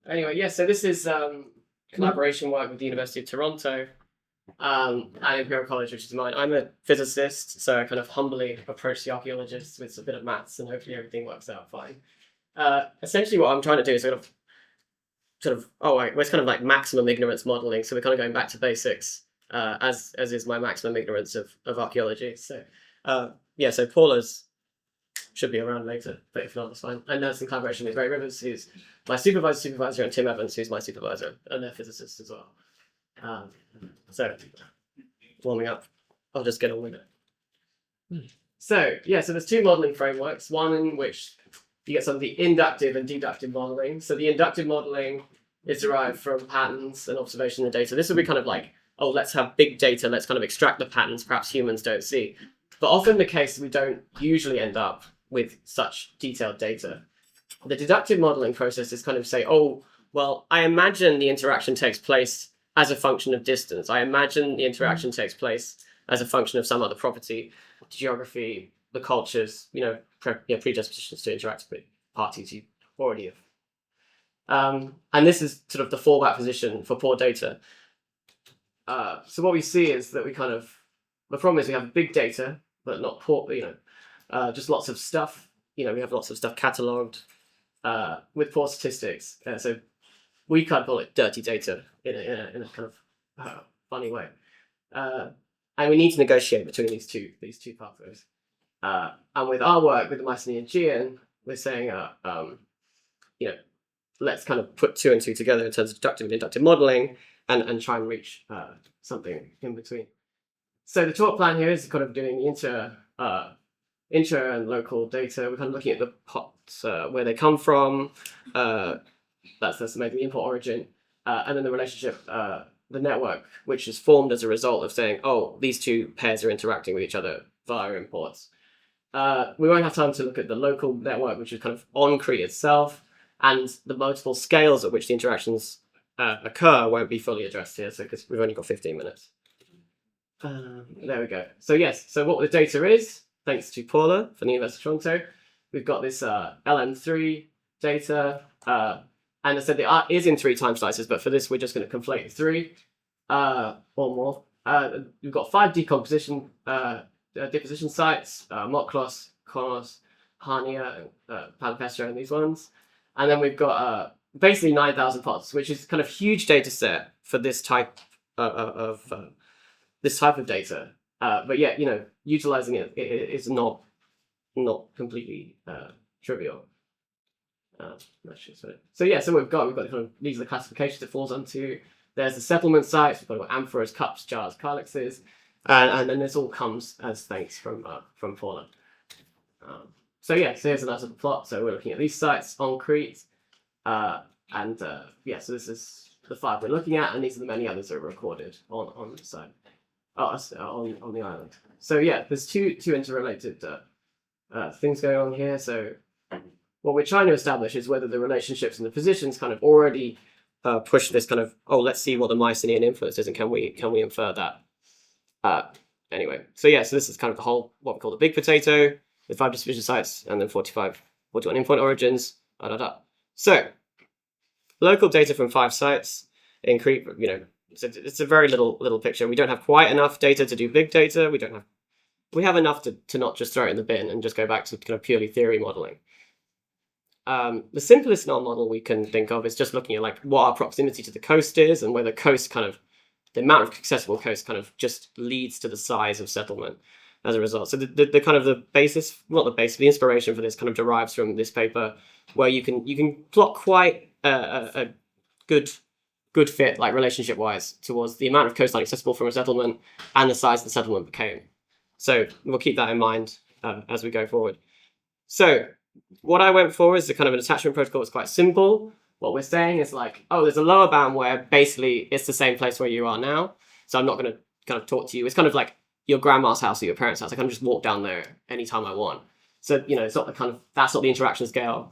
Anyway, yeah, so this is collaboration work with the University of Toronto and Imperial College, which is mine. I'm a physicist, so I kind of humbly approach the archaeologists with a bit of maths, and hopefully everything works out fine. Essentially, what I'm trying to do is it's kind of like maximum ignorance modeling. So we're kind of going back to basics, as is my maximum ignorance of archaeology. So so Paula's should be around later, but if not, that's fine. And that's in collaboration with Ray Rivers, who's my supervisor, and Tim Evans, who's my supervisor, and they're physicists as well. So, warming up, I'll just get on with it. So there's two modeling frameworks, one in which you get some of the inductive and deductive modeling. So the inductive modeling is derived from patterns and observation of data. This would be kind of like, oh, let's have big data, let's kind of extract the patterns perhaps humans don't see. But often the case, we don't usually end up with such detailed data. The deductive modeling process is kind of say, oh, well, I imagine the interaction takes place as a function of distance. I imagine the interaction takes place as a function of some other property, geography, the cultures, predispositions to interact with parties you already have. And this is sort of the fallback position for poor data. So what we see is that the problem is we have big data, but not poor, just lots of stuff. We have lots of stuff catalogued with poor statistics. So we kind of call it dirty data in a kind of funny way. And we need to negotiate between these two pathways. And with our work with the Mycenaean Aegean, we're saying, let's kind of put two and two together in terms of deductive and inductive modeling and try and reach something in between. So the talk plan here is kind of doing inter and local data. We're kind of looking at the pots, where they come from. That's maybe the import origin. And then the relationship, the network, which is formed as a result of saying, oh, these two pairs are interacting with each other via imports. We won't have time to look at the local network, which is kind of on Crete itself, and the multiple scales at which the interactions occur won't be fully addressed here, so because we've only got 15 minutes. There we go. So what the data is, thanks to Paula from the University of Toronto, we've got this LM3 data, and I said the art is in 3 time slices, but for this we're just going to conflate 3 or more. We've got 5 deposition sites, Moklos, Konos, Hania, Palapestra, and these ones. And then we've got basically 9,000 pots, which is kind of huge data set for this type of data. But utilizing it is not completely trivial. So we've got kind of, these are the classifications it falls onto. There's the settlement sites. We've got amphoras, cups, jars, calyxes, and then this all comes as thanks from Paula. So here's another plot. So we're looking at these sites on Crete, so this is the 5 we're looking at, and these are the many others that are recorded on the site. On the island. So there's two interrelated things going on here. So what we're trying to establish is whether the relationships and the positions kind of already push this kind of, let's see what the Mycenaean influence is, and can we infer that? Anyway, so this is kind of the whole, what we call the big potato, with 5 distribution sites and then 41 endpoint origins. So local data from 5 sites in Crete, it's a very little picture. We don't have quite enough data to do big data. We have enough to not just throw it in the bin and just go back to kind of purely theory modeling. The simplest null model we can think of is just looking at what our proximity to the coast is, and where the coast the amount of accessible coast kind of just leads to the size of settlement as a result. So the inspiration for this kind of derives from this paper, where you can plot quite a good fit, relationship wise, towards the amount of coastline accessible from a settlement and the size the settlement became. So we'll keep that in mind as we go forward. So what I went for is a kind of an attachment protocol. It's quite simple. What we're saying is there's a lower bound where basically it's the same place where you are now. So I'm not going to kind of talk to you. It's kind of like your grandma's house or your parents' house. I can just walk down there anytime I want. So, it's not that's not the interaction scale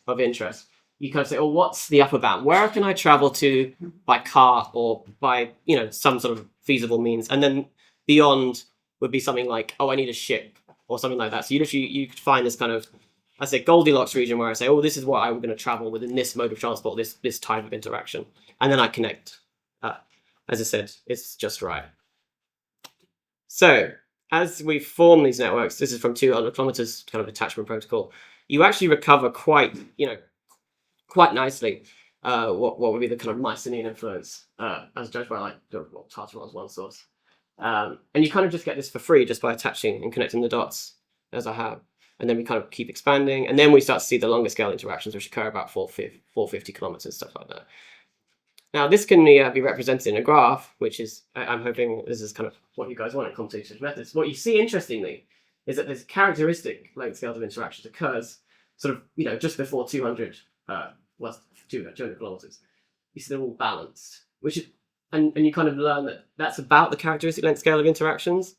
of interest. You kind of say, what's the upper bound? Where can I travel to by car or by, some sort of feasible means? And then beyond would be something like, I need a ship or something like that. So you could find this kind of I say Goldilocks region where I say, oh, this is what I'm going to travel within this mode of transport, this type of interaction. And then I connect. As I said, it's just right. So as we form these networks, this is from 200 kilometers kind of attachment protocol, you actually recover quite nicely what would be the kind of Mycenaean influence as judged by Tartar as one source. And you kind of just get this for free just by attaching and connecting the dots as I have. And then we kind of keep expanding. And then we start to see the longer scale interactions, which occur about 450 kilometers, stuff like that. Now, this can be represented in a graph, which is, I'm hoping this is kind of what you guys want in computational methods. What you see, interestingly, is that this characteristic length scales of interactions occurs sort of, just before 200 kilometers. You see they're all balanced, which is, and you kind of learn that that's about the characteristic length scale of interactions,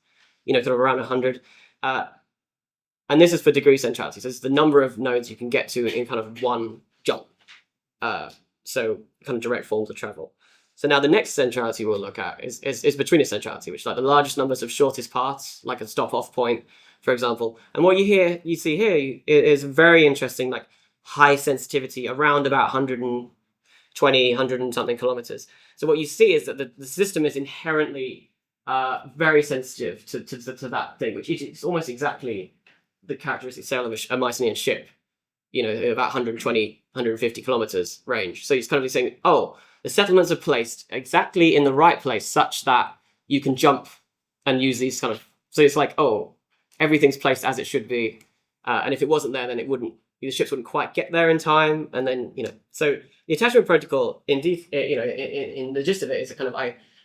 sort of around 100. And this is for degree centrality. So this is the number of nodes you can get to in kind of one jump. So kind of direct forms of travel. So now the next centrality we'll look at is between centrality, which is like the largest numbers of shortest paths, like a stop-off point, for example. And what you see here is very interesting, like high sensitivity around about 120, 100 and something kilometers. So what you see is that the system is inherently very sensitive to that thing, which is almost exactly the characteristic sail of a Mycenaean ship, about 120, 150 kilometers range. So he's kind of saying, oh, the settlements are placed exactly in the right place such that you can jump and use these kind of, so it's like, oh, everything's placed as it should be. And if it wasn't there, then the ships wouldn't quite get there in time. And then, so the attachment protocol, indeed, in the gist of it is a kind of,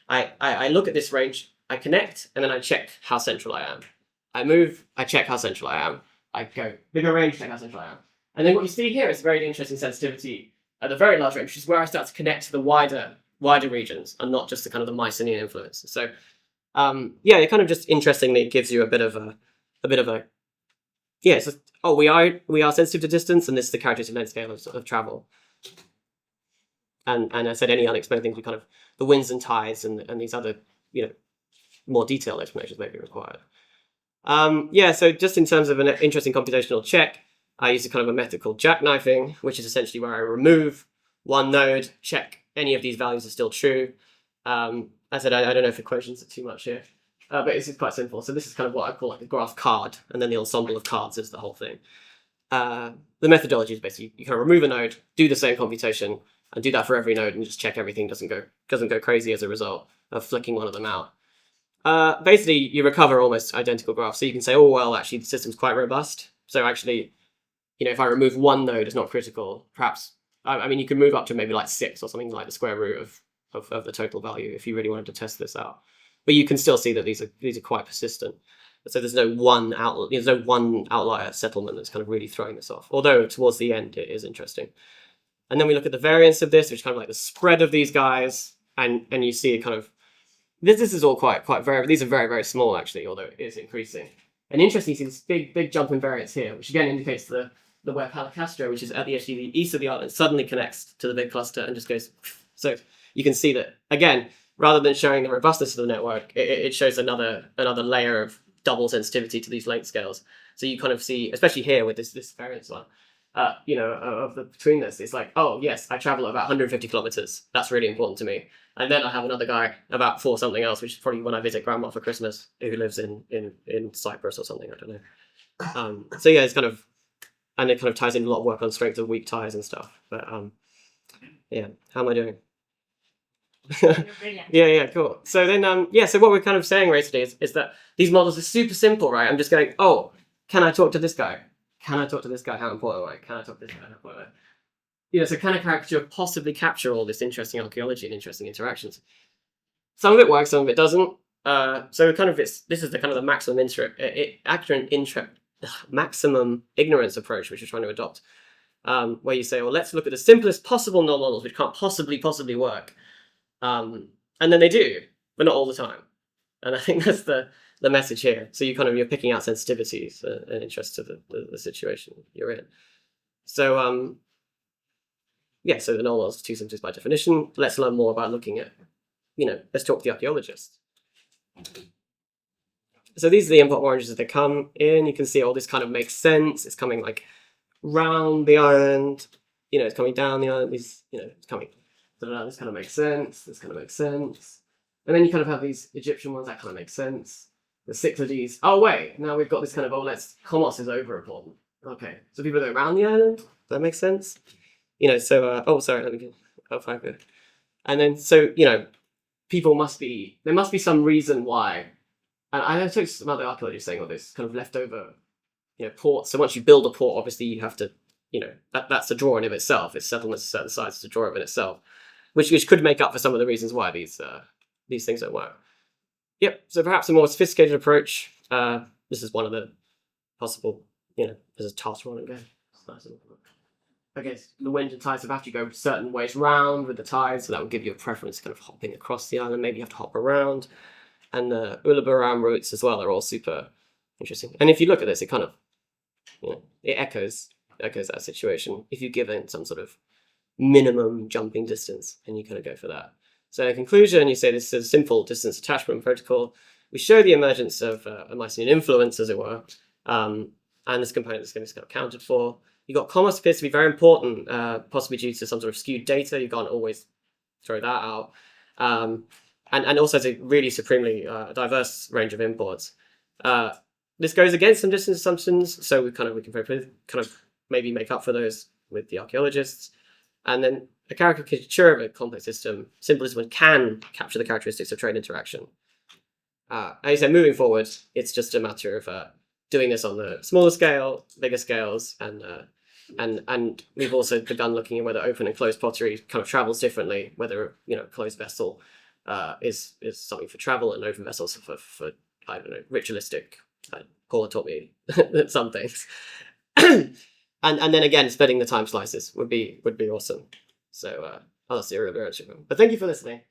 I look at this range, I connect, and then I check how central I am. I move, I check how central I am. I go bigger range, check how central I am. And then what you see here is very interesting sensitivity at the very large range, which is where I start to connect to the wider regions and not just the kind of the Mycenaean influence. So, it kind of just interestingly gives you a bit of a we are sensitive to distance, and this is the characteristic length scale of travel. And I said any unexplained things, we kind of the winds and tides and these other more detailed explanations may be required. So just in terms of an interesting computational check, I use a kind of a method called jackknifing, which is essentially where I remove one node, check any of these values are still true. I said I don't know if equations are too much here, but it's quite simple. So this is kind of what I call like a graph card, and then the ensemble of cards is the whole thing. The methodology is basically you kind of remove a node, do the same computation, and do that for every node, and just check everything doesn't go crazy as a result of flicking one of them out. Basically, you recover almost identical graphs. So you can say, oh, well, actually, the system's quite robust. So actually, if I remove one node, it's not critical. Perhaps, you can move up to maybe like 6 or something like the square root of the total value if you really wanted to test this out. But you can still see that these are quite persistent. So there's no one outlier settlement that's kind of really throwing this off. Although towards the end, it is interesting. And then we look at the variance of this, which is kind of like the spread of these guys, and you see kind of this is all quite variable. These are very, very small actually, although it is increasing. And interesting, you see this big jump in variance here, which again indicates the where Palacastro, which is at the east of the island, suddenly connects to the big cluster and just goes. So you can see that again, rather than showing the robustness of the network, it shows another layer of double sensitivity to these length scales. So you kind of see, especially here with this variance one, between this, it's like, oh yes, I travel about 150 kilometers. That's really important to me. And then I have another guy about 4 something else, which is probably when I visit grandma for Christmas, who lives in Cyprus or something. I don't know. So yeah, it's kind of, and it kind of ties in a lot of work on strength of weak ties and stuff. But yeah, how am I doing? Yeah, cool. So then, so what we're kind of saying basically is that these models are super simple, right? I'm just going, oh, can I talk to this guy? Can I talk to this guy? How important am I? Can I talk to this guy? How important am I? So can a caricature possibly capture all this interesting archaeology and interesting interactions? Some of it works, some of it doesn't. So kind of this is the kind of the maximum ignorance approach which we're trying to adopt, where you say, well, let's look at the simplest possible null models which can't possibly work. And then they do, but not all the time. And I think that's the message here. So you're picking out sensitivities and interest to the situation you're in. So so the null models are too simplest by definition. Let's learn more about looking at, let's talk to the archaeologists. So these are the input oranges as they come in. You can see all this kind of makes sense. It's coming like round the island. It's coming down the island. It's coming. This kind of makes sense. This kind of makes sense. And then you kind of have these Egyptian ones that kind of make sense. The Cyclades. Oh wait, now we've got this kind of Komos is over important. Okay, so people are around the island. Does that make sense? Sorry, let me get. Oh, 5 here. And then there must be some reason why. And I took some other archaeologists saying all this kind of leftover, ports. So once you build a port, obviously you have to, that's a drawing of itself. Its settlements a certain size, it's a drawing of itself, which could make up for some of the reasons why these things don't work. Yep. So perhaps a more sophisticated approach. This is one of the possible. There's a task run and go. Okay, so the wind and tides have to go certain ways round with the tides, so that will give you a preference kind of hopping across the island. Maybe you have to hop around. And the Ulabaram routes as well are all super interesting. And if you look at this, it kind of, it echoes that situation. If you give it some sort of minimum jumping distance, and you kind of go for that. So in conclusion, you say this is a simple distance attachment protocol. We show the emergence of a Mycenaean influence, as it were, and this component is going to be accounted for. You've got Komos appears to be very important, possibly due to some sort of skewed data. You can't always throw that out. And also it's a really supremely diverse range of imports. This goes against some distance assumptions, so we can maybe make up for those with the archaeologists. And then a caricature of a complex system, simplest one, can capture the characteristics of trade interaction. As I said, moving forward, it's just a matter of doing this on the smaller scale, bigger scales, and we've also begun looking at whether open and closed pottery kind of travels differently, whether a closed vessel is something for travel and open vessels for I don't know, ritualistic. Paula taught me some things. and then again, splitting the time slices would be awesome. So I'll see you later. But thank you for listening.